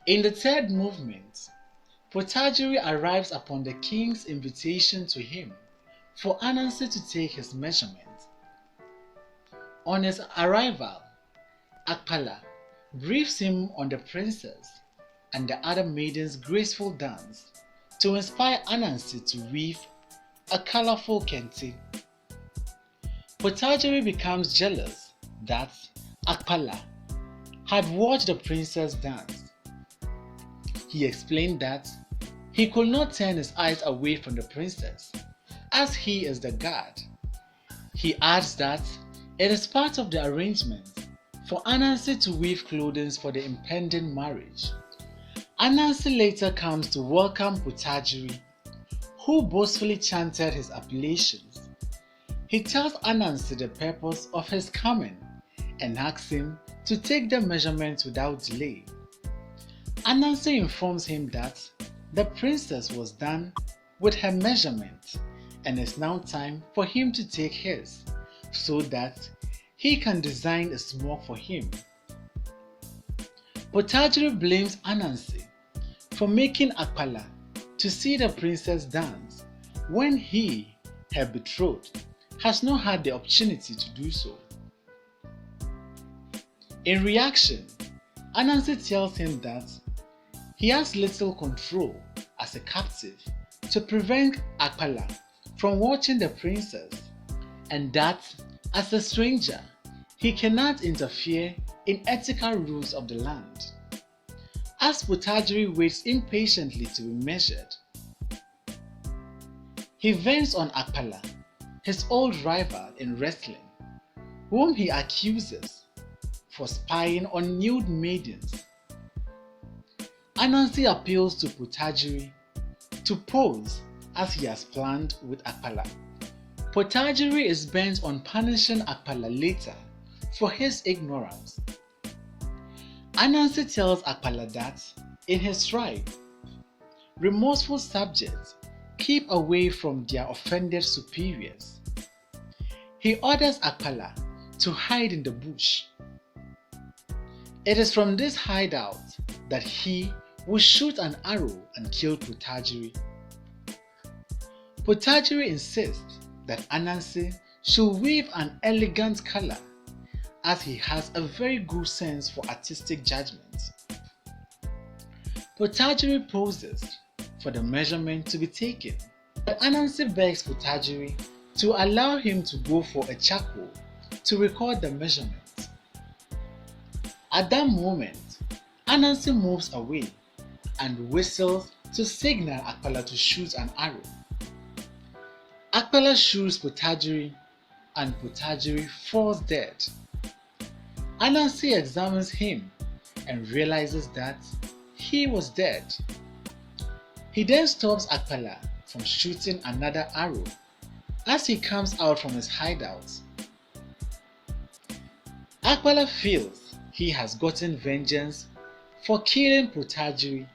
In the third movement, Potagiri arrives upon the king's invitation to him for Anansi to take his measurement. On his arrival, Akpala briefs him on the princess and the other maidens' graceful dance to inspire Anansi to weave a colorful kente. Potagiri becomes jealous that Akpala had watched the princess dance. He explained that he could not turn his eyes away from the princess as he is the god. He adds that it is part of the arrangement for Anansi to weave clothing for the impending marriage. Anansi later comes to welcome Potagiri, who boastfully chanted his appellations. He tells Anansi the purpose of his coming and asks him to take the measurements without delay. Anansi informs him that the princess was done with her measurement and it's now time for him to take his so that he can design a smock for him. Potagiri blames Anansi for making Akpala to see the princess dance when he, her betrothed, has not had the opportunity to do so. In reaction, Anansi tells him that he has little control as a captive to prevent Akpala from watching the princess and that as a stranger he cannot interfere in ethical rules of the land. As Potagiri waits impatiently to be measured, he vents on Akpala, his old rival in wrestling, whom he accuses for spying on nude maidens. Anansi appeals to Potagiri to pose as he has planned with Akpala. Potagiri is bent on punishing Akpala later for his ignorance. Anansi tells Akpala that in his tribe, remorseful subjects keep away from their offended superiors. He orders Akpala to hide in the bush. It is from this hideout that he will shoot an arrow and kill Potagiri. Potagiri insists that Anansi should weave an elegant color as he has a very good sense for artistic judgment. Potagiri poses for the measurement to be taken, but Anansi begs Potagiri to allow him to go for a charcoal to record the measurement. At that moment, Anansi moves away and whistles to signal Akpala to shoot an arrow. Akpala shoots Potagiri and Potagiri falls dead. Anansi examines him and realizes that he was dead. He then stops Akpala from shooting another arrow as he comes out from his hideout. Akpala feels he has gotten vengeance for killing Potagiri.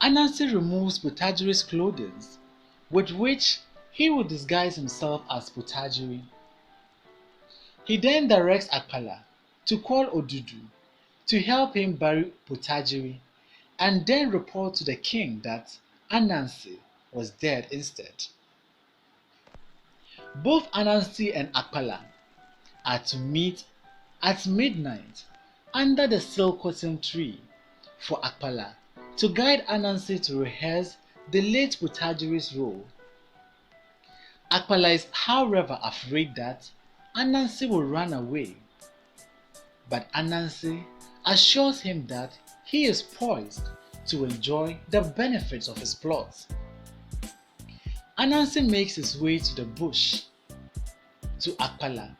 Anansi removes Potagiri's clothing with which he will disguise himself as Potagiri. He then directs Akpala to call Odudu to help him bury Potagiri and then report to the king that Anansi was dead instead. Both Anansi and Akpala are to meet at midnight under the silk cotton tree for Akpala to guide Anansi to rehearse the late Potagiri's role. Akpala is however afraid that Anansi will run away, but Anansi assures him that he is poised to enjoy the benefits of his plot. Anansi makes his way to the bush to Akpala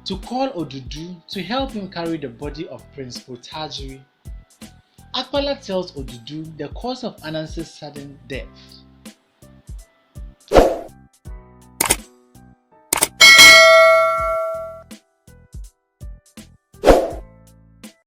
to call Odudu to help him carry the body of Prince Potagiri. Akpala tells Odudu the cause of Anansi's sudden death.